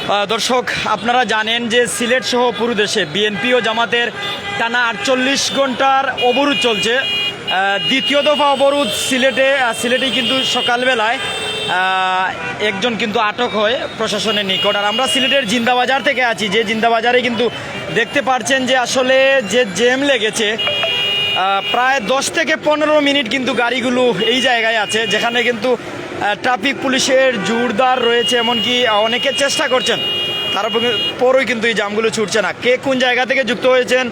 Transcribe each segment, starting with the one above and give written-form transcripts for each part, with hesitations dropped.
দর্শক, আপনারা জানেন যে সিলেট সহ পুরো দেশে বিএনপি ও জামাতের টানা 48 ঘন্টার অবরোধ চলছে। দ্বিতীয় দফা অবরোধ সিলেটেই কিন্তু সকালবেলায় একজন কিন্তু আটক হয় প্রশাসনের নিকট। আর আমরা সিলেটের জিন্দাবাজার থেকে আছি, যে জিন্দাবাজারে কিন্তু দেখতে পাচ্ছেন যে আসলে যে জ্যাম লেগেছে, প্রায় 10 থেকে 15 মিনিট কিন্তু গাড়িগুলো এই জায়গায় আছে, যেখানে কিন্তু ট্রাফিক পুলিশের জোরদার রয়েছে। এমনকি অনেকে চেষ্টা করছেন, তারপরেও কিন্তু এই জামগুলো ছুটছে না। কে কোন জায়গা থেকে যুক্ত হয়েছেন,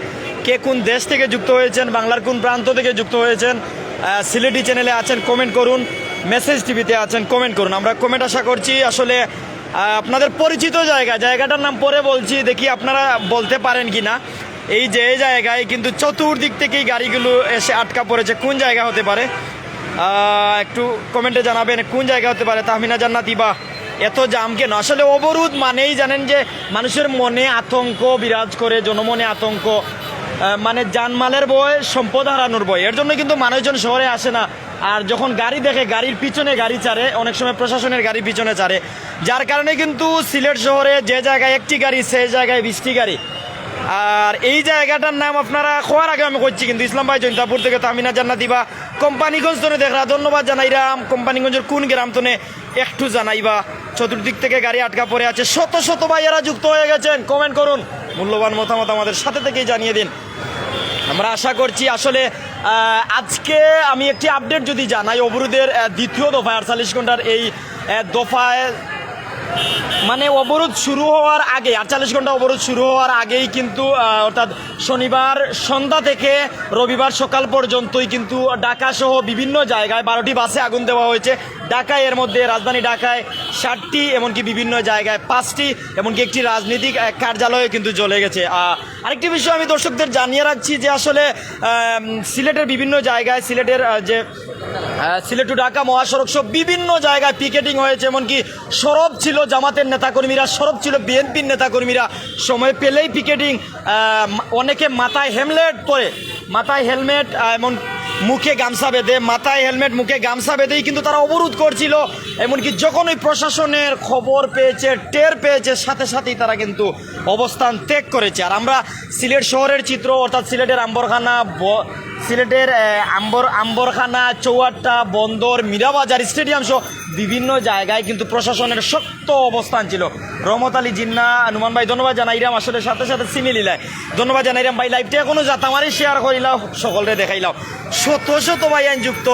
কে কোন দেশ থেকে যুক্ত হয়েছেন, বাংলার কোন প্রান্ত থেকে যুক্ত হয়েছেন, সিলেটি চ্যানেলে আছেন কমেন্ট করুন, মেসেজ টিভিতে আছেন কমেন্ট করুন। আমরা কমেন্ট আশা করছি। আসলে আপনাদের পরিচিত জায়গাটার নাম পরে বলছি, দেখি আপনারা বলতে পারেন কি না। এই যে জায়গায় কিন্তু চতুর্দিক থেকেই গাড়িগুলো এসে আটকা পড়েছে। কোন জায়গা হতে পারে একটু কমেন্টে জানাবেন, কোন জায়গা হতে পারে। তাহমিনা জান্নাতি, বা এত জাম কেন? আসলে অবরোধ মানেই জানেন যে মানুষের মনে আতঙ্ক বিরাজ করে, জনমনে আতঙ্ক, মানে জানমালের ভয়, সম্পদ হারানোর ভয়। এর জন্য কিন্তু মানুষজন শহরে আসে না। আর যখন গাড়ি দেখে, গাড়ির পিছনে গাড়ি ছাড়ে, অনেক সময় প্রশাসনের গাড়ির পিছনে ছাড়ে, যার কারণে কিন্তু সিলেট শহরে যে জায়গায় একটি গাড়ি, সেই জায়গায় 20টি গাড়ি। আর এই জায়গাটার নাম আপনারা খোয়ার আগে আমি করছি কিন্তু ইসলাম ভাই জৈন্তাপুর থেকে তাহমিনা জান্নাতি বা কোম্পানিগঞ্জ তনে দেখরা ধন্যবাদ জানাইরাম। কোম্পানিগঞ্জের কোন গ্রাম তনে একটু জানাইবা। চতুর্দিক থেকে গাড়ি আটকা পড়ে আছে, শত শত ভাইয়েরা যুক্ত হয়ে গেছেন। কমেন্ট করুন, মূল্যবান মতামত আমাদের সাথে থেকেই জানিয়ে দিন। আমরা আশা করছি আসলে আজকে আমি একটি আপডেট যদি জানাই, অবরোধের দ্বিতীয় দফায় 48 ঘন্টার এই দফায়, মানে অবরোধ শুরু হওয়ার আগে, 48 ঘন্টা অবরোধ শুরু হওয়ার আগেই কিন্তু অর্থাৎ শনিবার সন্ধ্যা থেকে রবিবার সকাল পর্যন্তই কিন্তু ঢাকা সহ বিভিন্ন জায়গায় 12টি বাসে আগুন দেওয়া হয়েছে। ঢাকায়, এর মধ্যে রাজধানী ঢাকায় 7টি, এমনকি বিভিন্ন জায়গায় 5টি, এমনকি একটি রাজনৈতিক কার্যালয়ে কিন্তু জ্বলে গেছে। আরেকটি বিষয় আমি দর্শকদের জানিয়ে রাখছি যে আসলে সিলেটের বিভিন্ন জায়গায়, সিলেটের যে সিলেট টু ঢাকা মহাসড়ক সব বিভিন্ন জায়গায় পিকেটিং হয়েছে। এমনকি সরব ছিল জামাতের নেতাকর্মীরা, সরব ছিল বিএনপির নেতাকর্মীরা। সময় পেলেই পিকেটিং, অনেকে মাথায় হেলমেট পরে, মাথায় হেলমেট এমন মুখে গামছা বেঁধে, মাথায় হেলমেট মুখে গামছা বেঁধেই কিন্তু তারা অবরোধ করছিল। এমনকি যখন ওই প্রশাসনের খবর পেয়েছে, টের পেয়েছে, সাথে সাথেই তারা কিন্তু অবস্থান ত্যাগ করেছে। আর আমরা সিলেট শহরের চিত্র, অর্থাৎ সিলেটের আম্বরখানা, চৌয়াট্টা, বন্দর, মীরাবাজার, স্টেডিয়াম সহ বিভিন্ন জায়গায় কিন্তু প্রশাসনের শক্ত অবস্থান ছিল। রহমত আলী জিন্না, নুমান ভাই ধন্যবাদ জানাইলাম। আসলে সাথে সাথে সিমিলিলায় ধন্যবাদ জানাইলাম ভাই। লাইভটা এখনো যাতামারি শেয়ার করিলাম, সকলরে দেখাইলাম। শত শত ভাই যুক্ত,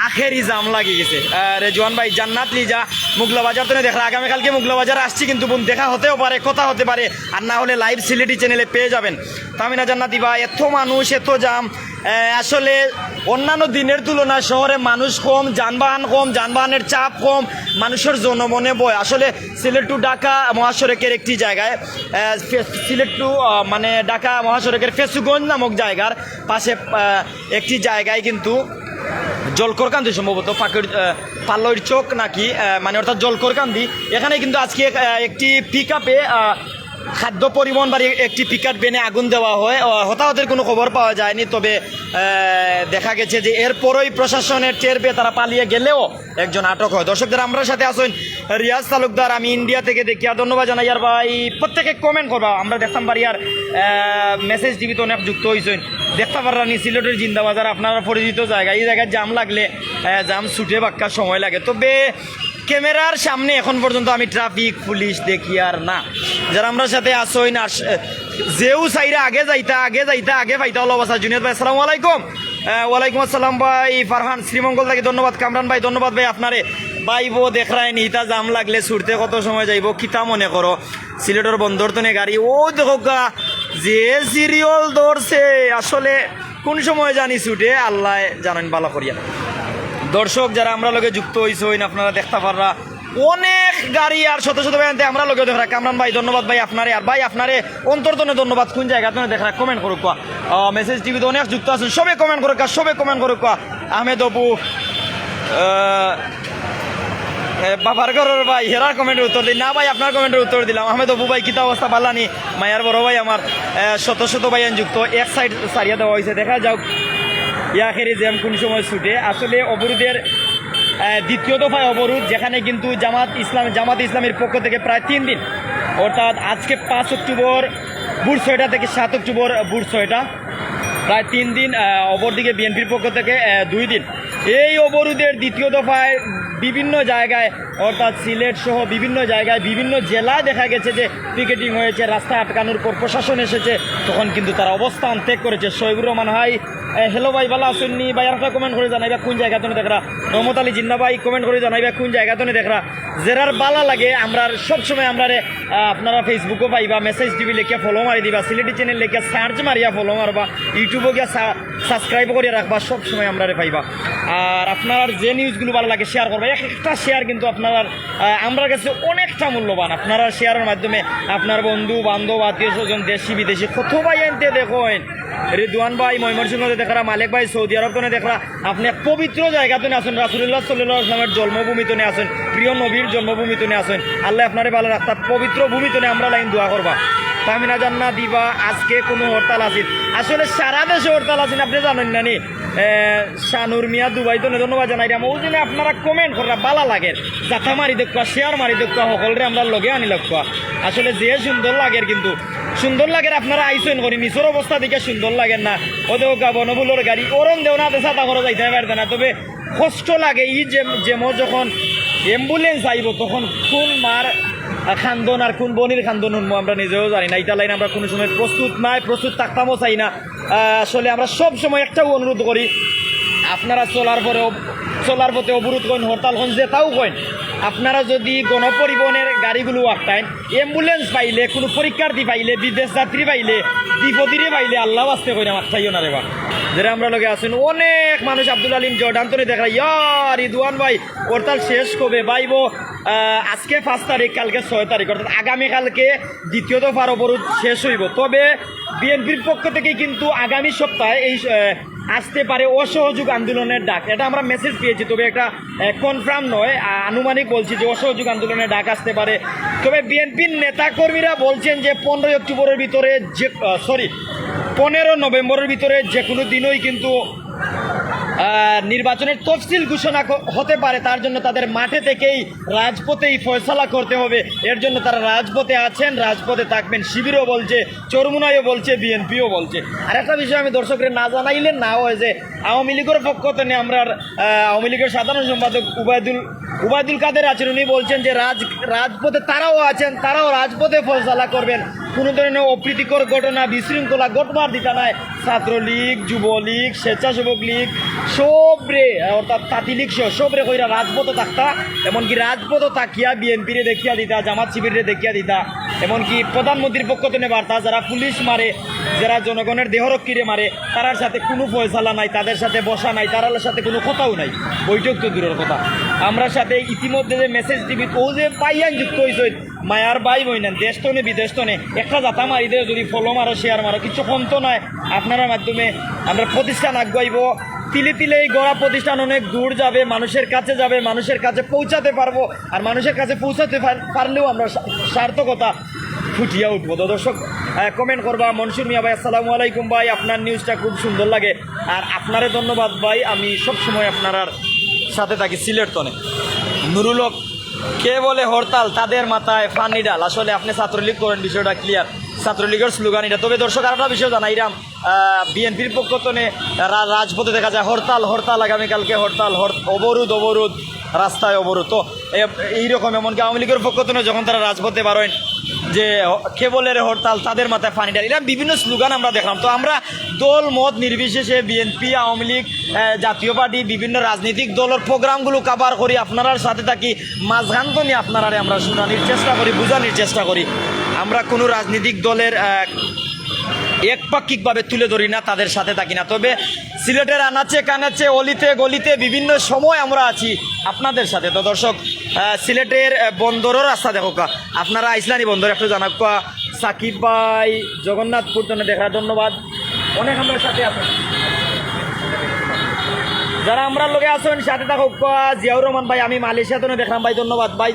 আখেরি জাম লাগিয়ে গেছে। রেজওয়ান ভাই, জান্নাত লিজা, মুগলা বাজার তো দেখা, আগামীকালকে মুগলা বাজার আসছি কিন্তু বোন, দেখা হতেও পারে, কথা হতে পারে। আর না হলে লাইভ সিলেটি চ্যানেলে পেয়ে যাবেন। তামিনা জান্নাতি বা এত মানুষ, এত জাম। আসলে অন্যান্য দিনের তুলনায় শহরে মানুষ কম, যানবাহন কম, যানবাহনের চাপ কম, মানুষের জনমনে বয়। আসলে সিলেট টু ঢাকা মহাসড়কের একটি জায়গায়, সিলেট টু মানে ঢাকা মহাসড়কের ফেসুগঞ্জ নামক জায়গার পাশে একটি জায়গায় কিন্তু জলকরকান্দি, সম্ভবত পাল্লইর চোখ নাকি, মানে অর্থাৎ জলকরকান্দি, এখানে কিন্তু আজকে একটি পিক আপে খাদ্য পরিবহন বাড়ি একটি পিকআপ ভ্যানে আগুন দেওয়া হয়। হতাহতের কোনো খবর পাওয়া যায়নি, তবে দেখা গেছে যে এরপরই প্রশাসনের টের পেয়ে তারা পালিয়ে গেলেও একজন আটক হয়। দর্শকদের আমরা সাথে আসেন রিয়াজ তালুকদার, আমি ইন্ডিয়া থেকে দেখি। আর ধন্যবাদ জানাই আর ভাই, প্রত্যেকে কমেন্ট করবা। আমরা দেখতাম পারি আর মেসেজ টিভিতে অনেক যুক্ত হয়েছেন, দেখতে পারানি সিলেটের জিন্দাবাজার আপনারা পরিচিত জায়গা। এই জায়গায় জাম লাগলে জাম ছুটে বাক্কা সময় লাগে, তবে ক্যামেরার সামনে এখন পর্যন্ত আমি ট্রাফিক পুলিশ দেখি আর না। যারা আমরা সাথে আসই না, যেও সাইরা আগে পাইতা হলো অবস্থা। জুনিয়র ভাই আসসালামু আলাইকুম। ওয়ালাইকুম আসসালাম ভাই। ফারহান শ্রীমঙ্গল থেকে ধন্যবাদ। কামরান ভাই ধন্যবাদ ভাই আপনারে। বাইবো দেখরায়নি ইতা জাম লাগলে ছুটতে কত সময় যাইব, কিতা মনে করো। সিলেটের বন্দর তনে গাড়ি ও দেখো গা, যে সিরিয়াল ধরছে, আসলে কোন সময় জানি ছুটে, আল্লাহ জানেন বালা করিয়া। দর্শক যারা আমরা লগে যুক্ত হইছেন, আপনারা দেখতে পাররা অনেক গাড়ি আর শত শত ব্যান্তে আমরা লগে দেখা। কামরান ভাই ধন্যবাদ ভাই আপনারে। আর ভাই আপনারে অন্তর্তনে ধন্যবাদ। কোন জায়গা তুমি দেখা কমেন্ট করুক, মেসেজ টিভিতে অনেক যুক্ত আছেন, সবে কমেন্ট করুক, সবে কমেন্ট করুক। আহমেদ অপু, বাবার ঘরের ভাই, হেরার কমেন্টের উত্তর দিই না ভাই, আপনার কমেন্টের উত্তর দিলাম। আহমেদ অপু ভাই, কিতা অবস্থা বালানি? মায়ার বড় ভাই আমার, শত শত ভাই যুক্ত। এক সাইড সারিয়া দেওয়া হয়েছে, দেখা যাও ইয়াখেরি জ্যাম কোন সময় ছুটে। আসলে অবরোধের দ্বিতীয় দফায় অবরোধ, যেখানে কিন্তু জামাত ইসলামের পক্ষ থেকে প্রায় 3 দিন, অর্থাৎ আজকে 5 অক্টোবর ভোর 6টা থেকে 7 অক্টোবর ভোর 6টা, প্রায় 3 দিন। অপরদিকে বিএনপির পক্ষ থেকে 2 দিন। এই অবরোধের দ্বিতীয় দফায় বিভিন্ন জায়গায়, অর্থাৎ সিলেট সহ বিভিন্ন জায়গায়, বিভিন্ন জেলায় দেখা গেছে যে পিকেটিং হয়েছে, রাস্তা আটকানোর পর প্রশাসন এসেছে, তখন কিন্তু তারা অবস্থান ত্যাগ করেছে। শহীবুর রহমান হাই, হ্যালো ভাই, ভালো আসেননি ভাই? আর একটা কমেন্ট করে জানাইবা কোন জায়গাতে দেখরা। রহমত আলী জিন্না ভাই কমেন্ট করে জানাইবা কোন জায়গাতে দেখরা। যেরার বালা লাগে আমরা সবসময় আমরা আপনারা ফেসবুকও পাইবা, মেসেজ টিভি লেখা ফলো মারি দিবা, সিলেটি চ্যানেল লেখা সার্চ মারিয়া ফলো মারবা, ইউটিউবও গিয়া সাবস্ক্রাইব করিয়া রাখবা, সবসময় আমরা পাইবা। আর আপনার যে নিউজগুলো ভালো লাগে শেয়ার করবা। একটা শেয়ার কিন্তু আপনার আমার কাছে অনেকটা মূল্যবান। আপনারা শেয়ারের মাধ্যমে আপনার বন্ধু বান্ধব আত্মীয় স্বজন দেশি বিদেশি কত ভাই আনতে দেখেন। রিদওয়ান ভাই ময়মনসিংহতে দেখরা, মালিক ভাই সৌদি আরব তো দেখরা, আপনি এক পবিত্র জায়গাতে আসেন, রাসূলুল্লাহ সাল্লাল্লাহু আলাইহি ওয়াসাল্লামের জন্মভূমিতে আসেন, প্রিয় নবীর জন্মভূমিতে আসেন। আল্লাহ আপনারে ভালো রাখতা, পবিত্র ভূমিতে আমরা লাইন দোয়া করবা। তামিনা জান্না দিবা আজকে কোনো হরতাল আছে? আসলে সারা দেশে হরতাল আছেন, আপনি জানেন না নি? শানুর মিয়া দুবাই তো ধন্যবাদ জানাই। ওই জন্য আপনারা কমেন্ট করা ভালো লাগে, যাথা মারি দেখবা, শেয়ার মারি দেখবা, সকলরে আমরা লগে আনি লাগবা। আসলে যে সুন্দর লাগে, কিন্তু সুন্দর লাগে আপনারা আইসেন করি, নিচের অবস্থা দেখে সুন্দর লাগেন না। ওদের বনবুলোর গাড়ি ওরম দেও না, দেশা করে যাইতে পারবে না। তবে কষ্ট লাগে এই যেমন যখন অ্যাম্বুলেন্স আইব, তখন কোন মার খান্দন আর কোন বনির খান্দন শুনবো আমরা নিজেও জানি না। এটা লাইন আমরা কোনো সময় প্রস্তুত নাই, প্রস্তুত থাকতামও চাই না। আসলে আমরা সব সময় একটাও অনুরোধ করি, আপনারা চলার পথে অবরোধ করেন, হরতাল হন, যেটাও করেন, আপনারা যদি গণপরিবহনের গাড়িগুলো আটকান, অ্যাম্বুলেন্স পাইলে, কোনো পরীক্ষার্থী পাইলে, বিদেশ যাত্রী পাইলে, বিপদীরে পাইলে, আল্লাহ আসতে করেন আমার চাইও না রেবা। যারা আমরা লগে আছেন অনেক মানুষ, আব্দুল আলিম জর্ডান তো দেখা, ইয়ার রিদওয়ান ভাই হরতাল শেষ কবে পাইব? আজকে 5 তারিখ, কালকে 6 তারিখ, অর্থাৎ আগামীকালকে দ্বিতীয় দফার অবরোধ শেষ হইব। তবে বিএনপির পক্ষ থেকে কিন্তু আগামী সপ্তাহে এই আসতে পারে অসহযোগ আন্দোলনের ডাক, এটা আমরা মেসেজ পেয়েছি। তবে একটা কনফার্ম নয়, আনুমানিক বলছি যে অসহযোগ আন্দোলনের ডাক আসতে পারে। তবে বিএনপির নেতাকর্মীরা বলছেন যে 15 অক্টোবরের ভিতরে, 15 নভেম্বরের ভিতরে যে কোনো দিনই কিন্তু নির্বাচনের তফসিল ঘোষণা হতে পারে। তার জন্য তাদের মাঠে থেকেই রাজপথেই ফয়সালা করতে হবে। এর জন্য তারা রাজপথে আছেন, রাজপথে থাকবেন। শিবিরও বলছে, চরমুনাইও বলছে, বিএনপিও বলছে। আর একটা বিষয় আমি দর্শকদের না জানাইলেন না হয় যে আওয়ামী লীগের পক্ষ থেকে আমরা আওয়ামী লীগের সাধারণ সম্পাদক উবায়দুল কাদের আছেন, উনি বলছেন যে রাজপথে তারাও আছেন, তারাও রাজপথে ফয়সালা করবেন। কোনো ধরনের অপ্রীতিকর ঘটনা, বিশৃঙ্খলা ঘটনার দিতা নাই। ছাত্রলীগ, যুবলীগ, স্বেচ্ছাসেবক লীগ সবরে, অর্থাৎ তাঁতি লীগ সবরে কইরা রাজপথও থাকতা। এমনকি রাজপথও তাকিয়া বিএনপিরে দেখিয়া দিতা, জামাত শিবিরে দেখিয়া দিতা। এমনকি প্রধানমন্ত্রীর পক্ষ থেকে বার্তা, যারা পুলিশ মারে, যারা জনগণের দেহরক্ষীরে মারে, তারার সাথে কোনো ফয়সালা নাই, তাদের সাথে বসা নাই, তারার সাথে কোনো কথাও নাই, বৈঠক তো দূরের কথা। আমরা সাথে ইতিমধ্যে যে মেসেজ টিভি ও যে পাইয়ান যুক্ত হয়েছে, মায়ার বাই বইনেন, দেশ তো নে বিদেশ তো নে, একটা জাতা মারি দেয় যদি ফলো মারো, শেয়ার মারো, কিছু কম তো নয়। আপনার মাধ্যমে আমরা প্রতিষ্ঠান আগাইব, তিলে তিলে এই গড়া প্রতিষ্ঠান অনেক দূর যাবে, মানুষের কাছে যাবে, মানুষের কাছে পৌঁছাতে পারবো। আর মানুষের কাছে পৌঁছাতে পারলেও আমরা সার্থকতা ফুটিয়ে উঠবো। তো দর্শক কমেন্ট করবা। মনসুর মিয়া ভাই আসসালামু আলাইকুম ভাই, আপনার নিউজটা খুব সুন্দর লাগে। আর আপনারে ধন্যবাদ ভাই, আমি সবসময় আপনার সাথে থাকি সিলেট তনে। নুরুল হক, কে বলে হরতাল তাদের মাথায় ফানি ডাল। আসলে আপনি ছাত্রলীগ করেন, বিষয়টা ক্লিয়ার, ছাত্রলীগের স্লোগান এটা। তবে দর্শক আর একটা বিষয় জানাইরাম, বিএনপির পক্ষ থেকে রাজপথে দেখা যায় হরতাল আগামীকালকে হরতাল, অবরোধ, রাস্তায় অবরোধ। তো এইরকম, এমনকি আওয়ামী লীগের পক্ষ থেকে যখন তারা রাজপথে বাড়েন যে কে বলে রে হরতাল তাদের মাথায় ফানি ডাল, এরা বিভিন্ন স্লোগান আমরা দেখলাম। তো আমরা দল মত নির্বিশেষে বিএনপি, আওয়ামী লীগ, জাতীয় পার্টি, বিভিন্ন রাজনৈতিক দলের প্রোগ্রামগুলো কাভার করি, আপনার সাথে থাকি, মাঝখান তো নিয়ে আপনারা আমরা শোনানোর চেষ্টা করি, বোঝানোর চেষ্টা করি। আমরা কোনো রাজনৈতিক দলের একপাক্ষিকভাবে তুলে ধরি না, তাদের সাথে থাকি না। তবে সিলেটের আনাচে কানাচে, অলিতে গলিতে বিভিন্ন সময় আমরা আছি আপনাদের সাথে। তো দর্শক সিলেটের বন্দরের রাস্তা দেখো, আপনারা আইসলানি বন্দর একটু জানাক। সাকিব ভাই জগন্নাথপুর জন্য দেখা, ধন্যবাদ। অনেক আমার সাথে আছেন, যারা আমরা লোকে আসেন সাথে থাকো। জিয়াউর রহমান ভাই, আমি মালয়েশিয়া তো দেখলাম ভাই, ধন্যবাদ ভাই।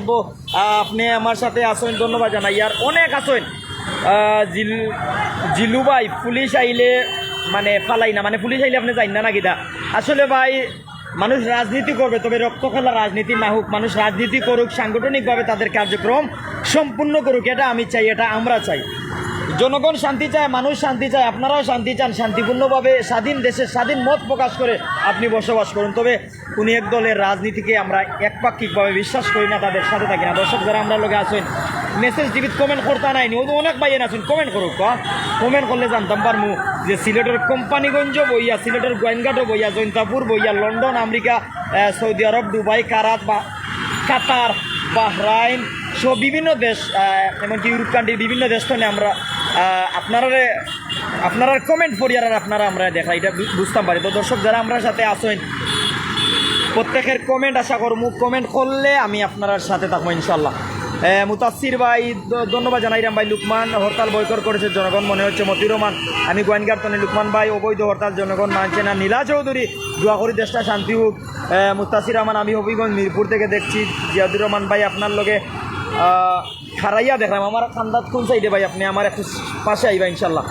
আপনি আমার সাথে আসেন, ধন্যবাদ জানাই। আর অনেক আসেন, জিলু ভাই, পুলিশ আইলে মানে ফালাই না, মানে পুলিশ আইলে আপনি যাই না নাকি? আসলে ভাই মানুষ রাজনীতি করবে, তবে রক্ত খেলা রাজনীতি না হোক, মানুষ রাজনীতি করুক, সাংগঠনিকভাবে তাদের কার্যক্রম সম্পূর্ণ করুক, এটা আমি চাই, এটা আমরা চাই। জনগণ শান্তি চায়, মানুষ শান্তি চায়, আপনারাও শান্তি চান, শান্তিপূর্ণভাবে স্বাধীন দেশে স্বাধীন মত প্রকাশ করে আপনি বসবাস করুন। তবে উনি এক দলের রাজনীতিকে আমরা একপাক্ষিকভাবে বিশ্বাস করি না, তাদের সাথে থাকি না। দর্শক যারা আমরা লোকে আসেন মেসেজ টিভিত কমেন্ট করতে নাইনি, ও অনেক বাইন আছেন, কমেন্ট করুক, কমেন্ট করলে জানতাম পারমু যে সিলেটের কোম্পানিগঞ্জ বইয়া, সিলেটের গোয়েনঘাটও বইয়া, জৈন্তাপুর বইয়া, লন্ডন, আমেরিকা, সৌদি আরব, দুবাই, কারাত বা কাতার, বাহরাইন সহ বিভিন্ন দেশ, এমনকি ইউরোপ কান্ট্রির বিভিন্ন দেশ থেকে আমরা আপনারা কমেন্ট করিয়ার আর আপনারা আমরা দেখা এটা বুঝতাম পারি। তো দর্শক যারা আমরা সাথে আসেন প্রত্যেকের কমেন্ট আশা করবো, কমেন্ট করলে আমি আপনার সাথে থাকবো ইনশাল্লাহ। মুতাসির ভাই ধন্যবাদ জানাইরাম ভাই। লুকমান হরতাল বয়কট করেছে জনগণ, মনে হচ্ছে মতিউর রহমান। আমি গোয়েনঘাট তনে লুকমান ভাই অবৈধ হরতাল জনগণ মানছে না। নীলা চৌধুরী দোয়া করি দেশটা শান্তি হোক। মুতাসির রহমান আমি হবিগঞ্জ মিরপুর থেকে দেখছি। জিয়াদুর রহমান ভাই আপনার লগে খারাইয়া দেখলাম, আমার খান্দাত কোন সাইডে ভাই, আপনি আমার একটু পাশে আইবা ইনশাল্লাহ।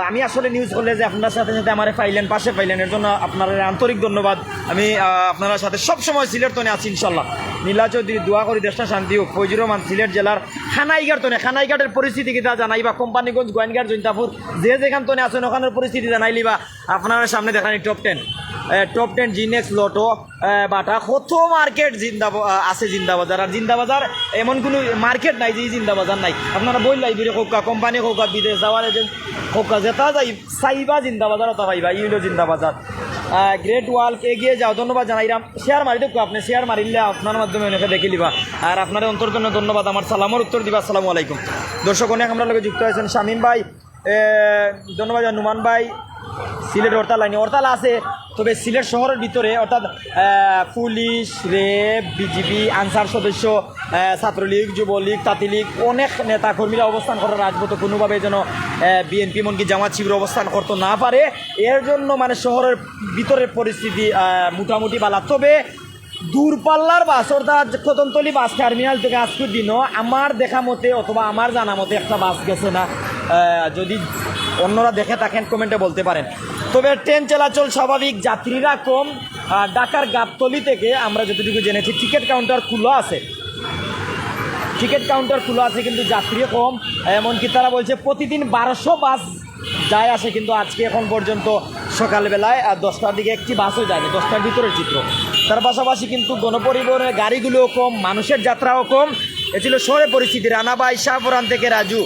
আমি আসলে নিউজ করলে যে আপনার সাথে সাথে আমার পাইলেন, পাশে পাইলেন, এর জন্য আপনার আন্তরিক ধন্যবাদ। আমি আপনার সাথে সবসময় সিলেট তনে আছি ইনশাল্লাহ। নীলা চৌধুরী দোয়া করি দেশটা শান্তি হোক। ফৈজুর রহমান সিলেট জেলার খানাইঘাট তনে, খানাইঘাটের পরিস্থিতি কিতা জানাইবা, কোম্পানিগঞ্জ, গোয়েনঘাট, জৈন্তাপুর যেখান তনে আছেন ওখানের পরিস্থিতি জানাইলিবা। আপনার সামনে দেখানি টপ 10 জিনেক্স লটো বাটা কত মার্কেট আছে জিন্দাবাজার। আর জিন্দাবাজার এমন কোনো মার্কেট নাই যে জিন্দাবাজার নাই। আপনারা বললাই দূরে হোকা, কোম্পানি হোকা, বিদেশ যাওয়ার এজেন্ট হোকা, যেটা যাই চাইবা জিন্দাবাজার ওটা পাইবা, ইউলো জিন্দাবাজার। গ্রেট ওয়ার্ল্ড এগিয়ে যাও, ধন্যবাদ জানাইলাম। শেয়ার মারি দেখো, আপনি শেয়ার মারিলে আপনার মাধ্যমে অনেকে দেখে লিবা। আর আপনার অন্তর্জন্য ধন্যবাদ, আমার সালামের উত্তর দিবা। আসসালামু আলাইকুম। দর্শক অনেক আমরা লোকে যুক্ত হয়েছেন। শামীম ভাই ধন্যবাদ। নুমান ভাই সিলেট হরতাল লাইনে হরতাল আছে, তবে সিলেট শহরের ভিতরে অর্থাৎ পুলিশ, র্যাব, বিজিবি, আনসার সদস্য, ছাত্রলীগ, যুবলীগ, তাঁতিলীগ অনেক নেতা কর্মীরা অবস্থান করে রাজপথ, কোনোভাবে যেন বিএনপি এমনকি জামাত শিবির অবস্থান করতে না পারে, এর জন্য মানে শহরের ভিতরের পরিস্থিতি মোটামুটি ভালো। তবে দূরপাল্লার বাস অর্থাৎ কদমতলী বাস টার্মিনাল থেকে আজকের দিনও আমার দেখা মতে অথবা আমার জানা মতে একটা বাস গেছে না। যদি অন্যরা দেখে থাকেন কমেন্টে বলতে পারেন। তবে ট্রেন চলাচল স্বাভাবিক, যাত্রীরা কম। ঢাকার গাবতলী থেকে আমরা যতটুকু জেনেছি টিকিট কাউন্টার খোলা আছে, কিন্তু যাত্রী কম। এমনকি তারা বলছে প্রতিদিন 1200 বাস যায় আসে, কিন্তু আজকে এখন পর্যন্ত সকালবেলায় 10টার দিকে একটি বাসও যায়নি, 10টার ভিতরের চিত্র। তার পাশাপাশি কিন্তু গণপরিবহনের গাড়িগুলোও কম, মানুষের যাত্রাও কম। এ ছিল শহরের পরিস্থিতি। রানা ভাই শাহপুরান থেকে, রাজু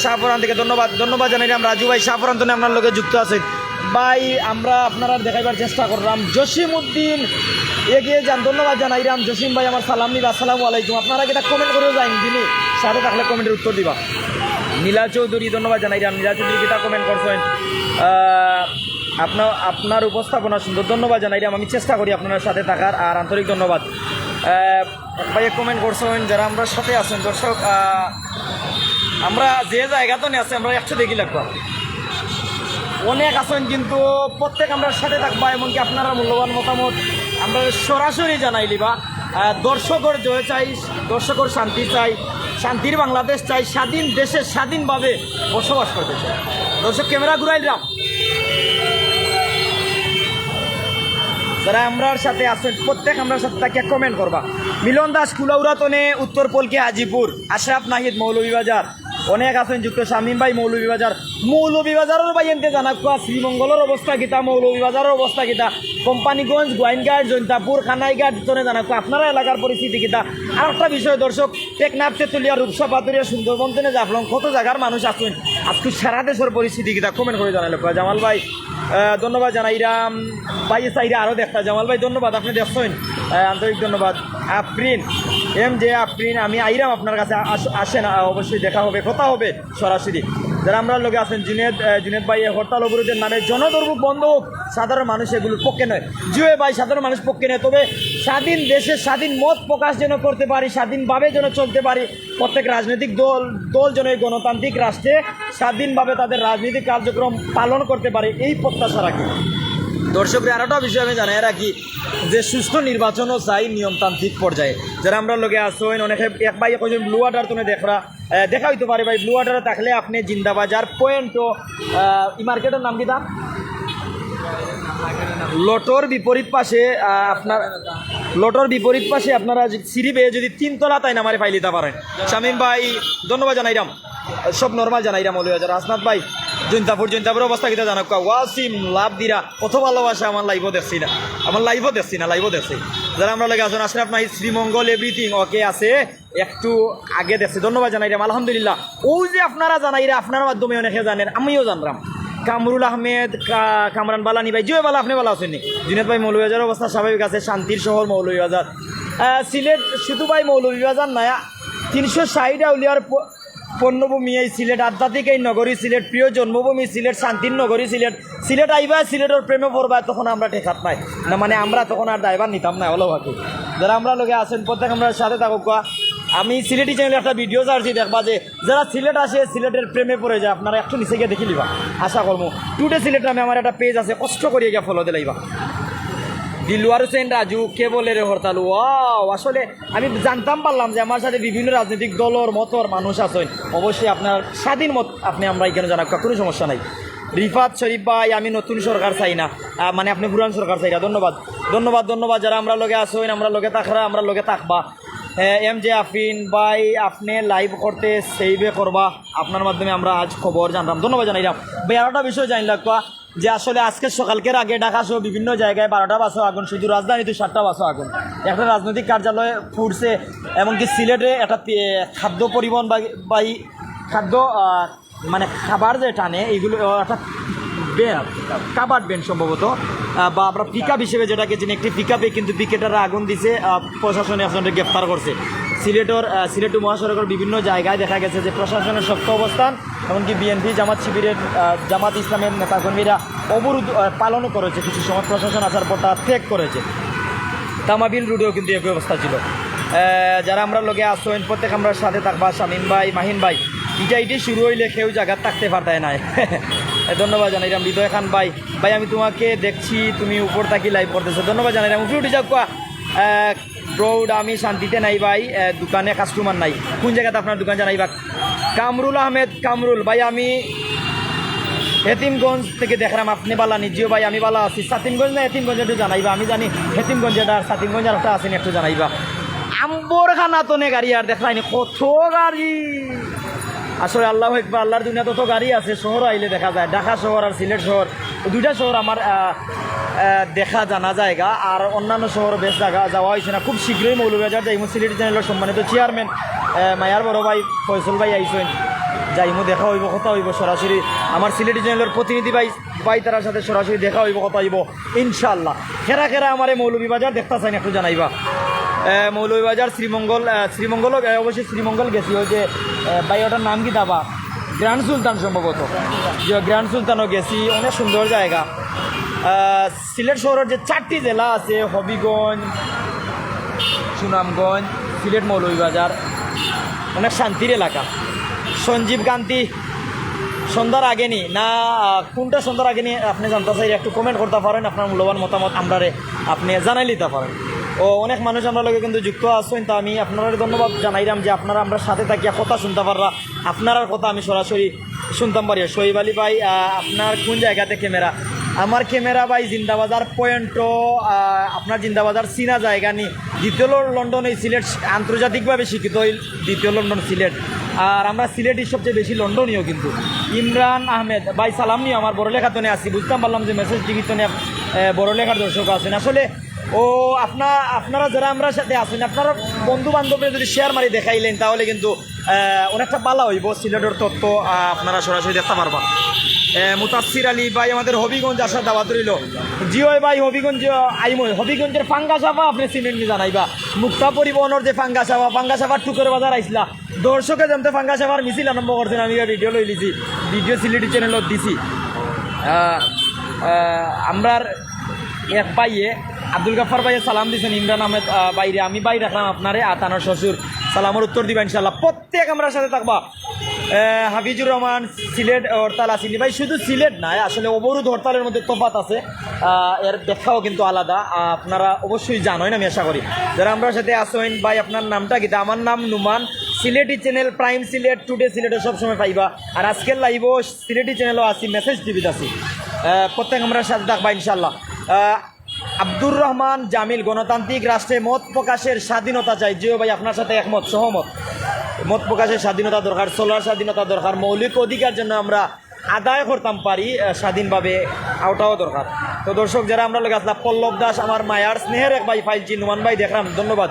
শাহপুরান থেকে ধন্যবাদ জানাইলাম। রাজু ভাই শাহপুরান থেকে আপনার লোকে যুক্ত আছেন ভাই, আমরা আপনারা দেখাইবার চেষ্টা করলাম। জসিম উদ্দিন এগিয়ে যান, ধন্যবাদ জানাইলাম। জসিম ভাই আমার সালাম নিবা, আসসালামু আলাইকুম। আপনারা কি এটা কমেন্ট করেও যাইন, যিনি সাথে থাকলে কমেন্টের উত্তর দিবা। নীলা চৌধুরী ধন্যবাদ জানাইলাম। নীলা চৌধুরী কিতা কমেন্ট করছেন, আপনার উপস্থাপনা সুন্দর, ধন্যবাদ জানাইলাম। আমি চেষ্টা করি আপনার সাথে থাকার, আর আন্তরিক ধন্যবাদ। ভাই কমেন্ট করছেন যারা আমরা সাথে আছেন। দর্শক আমরা যে জায়গাতে আছি আমরা একসাথে দেখি লাগবো, অনেক আছেন কিন্তু প্রত্যেক আমরা সাথে থাকবা, এমনকি আপনারা মূল্যবান মতামত আমরা সরাসরি জানাইলিবা। দর্শকর জয় চাই, দর্শকর শান্তি চাই, শান্তির বাংলাদেশ চাই, স্বাধীন দেশে স্বাধীনভাবে বসবাস করতে চাই। দর্শক ক্যামেরা ঘুরাইলাম, যারা আমরার সাথে আছেন প্রত্যেক আমরার সাথে তাকে কমেন্ট করবা। মিলন দাস কুলাউরাতনে, উত্তর পলকে হাজিপুর, আশরাফ নাহিদ মৌলভীবাজার অনেক আছেন যুক্ত। শামীম ভাই মৌলভীবাজারের ভাই এনতে জানা কোয়া, শ্রীমঙ্গলের অবস্থা কিতা, মৌলভীবাজারের অবস্থা কিতা, কোম্পানিগঞ্জ, গোয়াইনঘাট, জৈন্তাপুর, খানাইঘাট তনে জানা কোয়া আপনারা এলাকার পরিস্থিতি কিতা। আর একটা বিষয় দর্শক, টেকনাফ, তেতুলিয়া, রূপসা, পাতুরিয়া, সুন্দরবন তনে জাফলং কত জায়গার মানুষ আছেন, আজকে সারা দেশের পরিস্থিতি কিতা কমেন্ট করে জানাইল। জামাল ভাই ধন্যবাদ জানাইরাম। ভাই সাইডে আরও দেখতা, জামাল ভাই ধন্যবাদ, আপনি দেখছেন, আন্তরিক ধন্যবাদ। আফরিন আফরিন আমি আইরাম আপনার কাছে, আসেন, অবশ্যই দেখা হবে, কথা হবে সরাসরি। যারা আমরা লোকে আছেন জুনেদ ভাই, হরতাল অবরোধের নামে জনদুর্ভোগ বন্ধ হোক, সাধারণ মানুষ এগুলোর পক্ষে নয়। জুয়ে ভাই সাধারণ মানুষ পক্ষে নয়, তবে স্বাধীন দেশে স্বাধীন মত প্রকাশ যেন করতে পারি, স্বাধীনভাবে যেন চলতে পারি। প্রত্যেক রাজনৈতিক দল যেন এই গণতান্ত্রিক রাষ্ট্রে স্বাধীনভাবে তাদের রাজনৈতিক কার্যক্রম পালন করতে পারে, এই প্রত্যাশা রাখি। দর্শকরা আরেকটা বিষয় আমি জানাই রাখি যে সুষ্ঠু নির্বাচনও চাই নিয়মতান্ত্রিক পর্যায়ে। যারা আমরা লোকে আসেন অনেকে এক ভাই কয়েকজন ব্লু ওয়াটার তুমি দেখা হইতে পারে ভাই, ব্লু ওয়াটারে থাকলে আপনি জিন্দাবাজার পয়েন্টও ই মার্কেটের নাম কি তা লটোর বিপরীত পাশে আপনার লটোর বিপরীত পাশে আপনারা সিঁড়ি বেয়ে যদি তিনতলা তাই নামারে ফাইলিতে পারেন। শামীম ভাই ধন্যবাদ জানাইরাম, সব নর্মাল জানাইরাম মৌলভীবাজার। আসনাদ ভাই জৈন্তাপুর অবস্থা কিতা জানাক ওয়াসিম লাভ দিরা কত ভালোবাসা আমার লাইভও দেখছি না, লাইভও দেখছি যারা আমরা লাগে আসুন আশরাফ নাহি শ্রীমঙ্গল এভরিথিং ওকে আছে একটু আগে দেখছি, ধন্যবাদ জানাইরাম আলহামদুলিল্লাহ। ও যে আপনারা জানাইরা আপনার মাধ্যমে অনেকে জানেন, আমিও জানলাম। কামরুল আহমেদ, কামরান বালানি ভাই, জয় বালা আপনি ভালো আছেন? জুনেদ ভাই মৌলভীবাজার অবস্থা স্বাভাবিক আছে, শান্তির শহর মৌলভীবাজার। সিলেট শুধু ভাই মৌলভীবাজার নয়, 360 আউলিয়ার পণ্যভূমি এই সিলেট, আধ্যাত্মিক এই নগরী সিলেট, প্রিয় জন্মভূমি সিলেট, শান্তির নগরী সিলেট। সিলেট আইবা সিলেটের প্রেমে পড়বা, তখন আমরা ঠেকাত নাই না, মানে আমরা তখন আর ড্রাইভার নিতাম না হলো বাকি। যারা আমরা লোকে আছেন প্রত্যেক আমরা সাথে থাকুক। আমি সিলেটি চ্যানেলে একটা ভিডিও চাচ্ছি দেখবা যে যারা সিলেট আসে সিলেটের প্রেমে পড়ে যায়, আপনারা একটু নিচে গিয়ে দেখে নিবা আশা করবো। টুডে সিলেট নামে আমার একটা পেজ আছে, কষ্ট করিয়ে গিয়ে ফলো দিলাইবা। দিলওয়ার হোসেন রাজু কে বলে রে হরতালু, ওয়াও আসলে আমি জানতাম পারলাম যে আমার সাথে বিভিন্ন রাজনৈতিক দলর মতর মানুষ আছেন। অবশ্যই আপনার স্বাধীন মত আপনি আমরা এখানে জানাক, কোনো সমস্যা নাই। রিফাত শরীফ ভাই আমি নতুন সরকার চাই না, মানে আপনি পুরান সরকার চাই না। ধন্যবাদ যারা আমরা লগে আসেন, আমরা লগে থাকরা, আমরা লগে থাকবা। এম জে আফরিন ভাই আপনি লাইভ করতে সেইভে করবা, আপনার মাধ্যমে আমরা আজ খবর জানলাম, ধন্যবাদ জানাইলাম ভাই। আর একটা বিষয় জানি লাগবা যে আসলে আজকে সকালকের আগে ঢাকা সহ বিভিন্ন জায়গায় 12টা বাসও আগুন, শুধু রাজধানীতে 7টা বাসও আগুন। একটা রাজনৈতিক কার্যালয়ে ফুটছে, এমনকি সিলেটে একটা খাদ্য পরিবহন বাহী খাদ্য মানে খাবার যে টানে এইগুলো একটা কাবার্ড ভ্যান সম্ভবত, বা আমরা পিকআপ হিসেবে যেটাকে চিনি, একটি পিকআপে কিন্তু পিকেটাররা আগুন দিছে, প্রশাসনে একজনকে গ্রেফতার করছে। সিলেট মহাসড়কের বিভিন্ন জায়গায় দেখা গেছে যে প্রশাসনের শক্ত অবস্থান, এমনকি বিএনপি জামাত শিবিরের জামাত ইসলামের নেতাকর্মীরা অবরোধ পালনও করেছে, কিছু সময় প্রশাসন আসার পর তা ত্যাগ করেছে। তামাবিল রোডেও কিন্তু একই অবস্থা ছিল। যারা আমরা লোকে আসেন প্রত্যেক আমরা সাথে থাকবা। শামীম ভাই, মাহিন ভাই, ইটাই শুরু হইলে কেউ জায়গা থাকতে পারতায় নাই। ধন্যবাদ জানাইলাম। হৃদয় খান ভাই আমি তোমাকে দেখছি তুমি উপর থাকি লাইভ করতেছো, ধন্যবাদ জানাইলাম। উপরে উঠে যাক ব্রৌড আমি শান্তিতে নাই ভাই, দোকানে কাস্টমার নাই। কোন জায়গাতে আপনার দোকান জানাইবা? কামরুল আহমেদ কামরুল ভাই আমি হেতিমগঞ্জ থেকে দেখলাম, আপনি বালা নিজেও ভাই আমি বালা আছি। সাতিমগঞ্জ না হেতিমগঞ্জ একটু জানাইবা, আমি জানি হেতিমগঞ্জ এটা আর সাতিমগঞ্জ আর একটা আসেনি, একটু জানাইবা। আম্বরখানা তো নে গাড়ি আর দেখলাইনি, কত গাড়ি আসলে আল্লাহ একবার, আল্লাহর দুনিয়া তত গাড়ি আছে। শহর আইলে দেখা যায়, ঢাকা শহর আর সিলেট শহর, দুইটা শহর আমার দেখা জানা জায়গা, আর অন্যান্য শহর বেশ জায়গা যাওয়া হয়েছে না। খুব শীঘ্রই মৌলভীবাজার যাইমু, সিলেটি চ্যানেলের সম্মানিত চেয়ারম্যান মায়ার বড় ভাই ফয়সল ভাই আইসেন, যাইমু দেখা হইব, কথা হইব সরাসরি। আমার সিলেটি চ্যানেলের প্রতিনিধি ভাই তার সাথে সরাসরি দেখা হইব, কথা হইব ইনশাল্লাহ। খেরা আমার মৌলভীবাজার দেখতে চাই না, একটু জানাইবা। মৌলভীবাজার শ্রীমঙ্গল অবশ্যই শ্রীমঙ্গল গেছি, ওই যে ভাই ওটার নাম কি দাবা, গ্র্যান্ড সুলতান সম্ভবত, যে গ্র্যান্ড সুলতানও গেছি, অনেক সুন্দর জায়গা। সিলেট শহরের যে 4টি জেলা আছে, হবিগঞ্জ, সুনামগঞ্জ, সিলেট, মৌলভীবাজার, অনেক শান্তির এলাকা। সঞ্জীব গান্ধী সন্ধ্যার আগে নি না কোনটা সন্ধ্যার আগে নি আপনি জানতে চাই, একটু কমেন্ট করতে পারেন, আপনার মূল্যবান মতামত আমরা আপনি জানাই নিতে পারেন। ও অনেক মানুষ আমরা লোকে কিন্তু যুক্ত আসছেন, তা আমি আপনারা ধন্যবাদ জানাইলাম যে আপনারা আমরা সাথে থাকিয়া কথা শুনতে পাররা, আপনার কথা আমি সরাসরি শুনতাম পারি। শহীদ আলী ভাই আপনার কোন জায়গাতে ক্যামেরা? আমার ক্যামেরা ভাই জিন্দাবাজার পয়েন্টও আপনার জিন্দাবাজার চীনা জায়গা নি, দ্বিতীয় লন্ডন এই সিলেট আন্তর্জাতিকভাবে স্বীকৃত দ্বিতীয় লন্ডন সিলেট, আর আমরা সিলেটই সবচেয়ে বেশি লন্ডনীয়। কিন্তু ইমরান আহমেদ ভাই সালাম নিও, আমার বড়লেখাতনে আসি, বুঝতাম পারলাম যে মেসেজ টিভিতনে বড়লেখার দর্শক আছেন। আসলে ও আপনারা যারা আমরা সাথে আছেন, আপনারা বন্ধু বান্ধবরা যদি শেয়ার মারি দেখাইলেন তাহলে কিন্তু অনেকটা ভালো হইব, সিলেটের তথ্য আপনারা সরাসরি দেখতে পারবা। মুতাসির আলী ভাই আমাদের হবিগঞ্জ আসার দাওয়াত রইল। জিও ভাই হবিগঞ্জ আইমই, হবিগঞ্জের ফাঙ্গাসাফা আপনি চিনেননি জানাইবা। মুক্তা পরিবহনের যে ফাঙ্গাসাফার টুকের বাজার আইসলা, দর্শকে জানতে ফাঙ্গাসাফার মিছিল আরম্ভ করছেন, আমি ভিডিও লই লিছি, ভিডিও সিলেটি চ্যানেলত দিছি। আমরার এক ভাইয়ে আব্দুল গাফার ভাইয়ে সালাম দিয়েছেন ইমরান আহমেদ বাইরে, আমি বাই রাখলাম আপনারে আতানোর শ্বশুর সালামের উত্তর দিবা ইনশাল্লাহ। প্রত্যেক আমরা সাথে থাকবা। হাফিজুর রহমান সিলেট হরতাল আসেনি ভাই, শুধু সিলেট নয়, আসলে অবরোধ হরতালের মধ্যে তফাৎ আছে, এর ব্যাখ্যাও কিন্তু আলাদা, আপনারা অবশ্যই জানোই, আমি আশা করি। যারা আমরা সাথে আসেন ভাই আপনার নামটা কি? আমার নাম Numan, Sylheti channel prime Sylhet, today সিলেটে সবসময় পাইবা, আর আজকের লাইভও সিলেটি চ্যানেলও আসি, মেসেজ টিভিতে আসি। প্রত্যেক আমরা সাথে থাকবা ইনশাল্লাহ। আব্দুর রহমান জামিল, গণতান্ত্রিক রাষ্ট্রে মত প্রকাশের স্বাধীনতা চাই। জিও ভাই আপনার সাথে একমত, সহমত। মত প্রকাশের স্বাধীনতা দরকার, চলার স্বাধীনতা দরকার, মৌলিক অধিকার জন্য আমরা আদায় করতাম পারি স্বাধীনভাবে, ওটাও দরকার। তো দর্শক যারা আমরা লোক আসলাম, পল্লব দাস আমার মায়ার স্নেহের এক ভাই ফাইলছি, নুমান ভাই দেখলাম, ধন্যবাদ।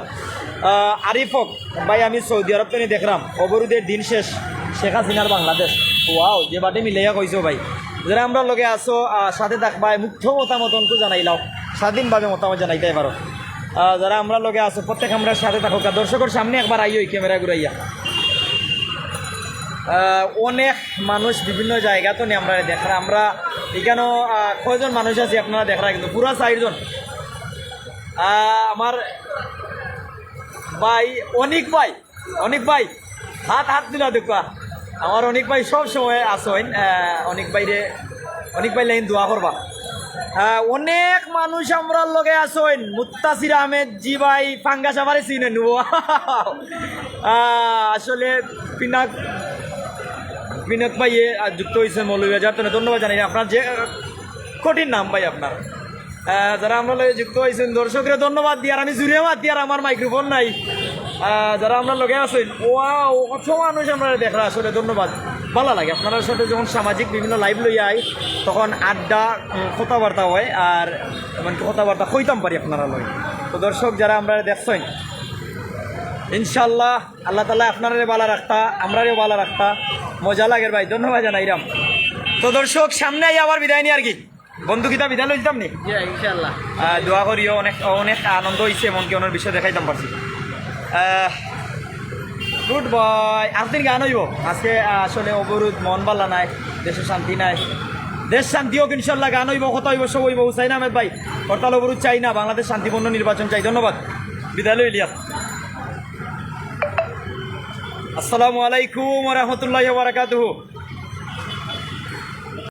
আরিফক ভাই আমি সৌদি আরব থেকে দেখলাম, অবরোধের দিন শেষ, শেখ হাসিনার বাংলাদেশ। ওয়াও, যে বাটে মিলাইয়া কইছো ভাই। যারা আমরা লগে আসো সাথে থাকবাই, মুখ্য মতামত অঙ্ক জানাইলাও, স্বাধীনভাবে মতামত জানাইতে পারো। যারা আমরা লগে আসো প্রত্যেক আমরা সাথে থাকো। দর্শকের সামনে একবার আইও ক্যামেরা ঘুরাইয়া। অনেক মানুষ বিভিন্ন জায়গা তো নিয়ে আমরা দেখরা, আমরা এখানেও কয়জন মানুষ আছি আপনারা দেখরা, কিন্তু পুরা 4 জন। আমার ভাই অনিক ভাই, অনিক ভাই হাত দিলা দেখবা। আমার অনিক ভাই সব সময় আসেন, অনিক ভাই লাইন দোয়া করবা। অনেক মানুষ আমরা লগে আসেন, মুত্তাসির আহমেদ জি ভাই ফাঙ্গা সাফারে চিনে নেব। আসলে পিনাক ভাইয়ে যুক্ত হয়েছেন মৌলভীবাজার, তো ধন্যবাদ জানাই আপনার, যে কঠিন নাম ভাই আপনার। যারা আমরা লগে যুক্ত হয়েছেন দর্শকরা ধন্যবাদ দিয়ে, আর আমি জুড়ে মাত দিয়ে, আর আমার মাইক্রোফোন নাই। যারা আমরা লগে আছেন, ওয়াও কত মানুষ আমরা দেখা, আসলে ধন্যবাদ। ভালো লাগে আপনার সাথে যখন সামাজিক বিভিন্ন লাইভ লইয়া আই, তখন আড্ডা কথাবার্তা হয়, আর এমনকি কথাবার্তা কইতাম পারি আপনারা লয়। তো দর্শক যারা আমরা দেখছেন, ইনশাল্লাহ আল্লাহ তালা আপনারে ভালো রাখতা, আমরারেও ভালো রাখতা, মজা লাগে ভাই, ধন্যবাদ জানাইরাম। তো দর্শক সামনে আই আবার বিদায় নি আর কি, বন্ধু কিতা বিদায় লইতাম নি ইনশাল্লাহ। দোয়া করিও, অনেক আনন্দ হয়েছে, এমনকি অনেক বিষয় দেখাইতাম পারছি। গুড বয়, আজদিন গান হইব আজকে। আসলে অবরোধ, মন ভালো নাই, দেশে শান্তি নাই, দেশ শান্তি হোক ইনশাল্লাহ, গান হইব, কথা হইব, সব হইব। হুসাইন আহমেদ ভাই, হরতাল অবরোধ চাই না, বাংলাদেশ শান্তিপূর্ণ নির্বাচন চাই। ধন্যবাদ, বিদায় লইলিয়া। আসসালামু আলাইকুম ওয়া রাহমাতুল্লাহি ওয়া বারাকাতুহু।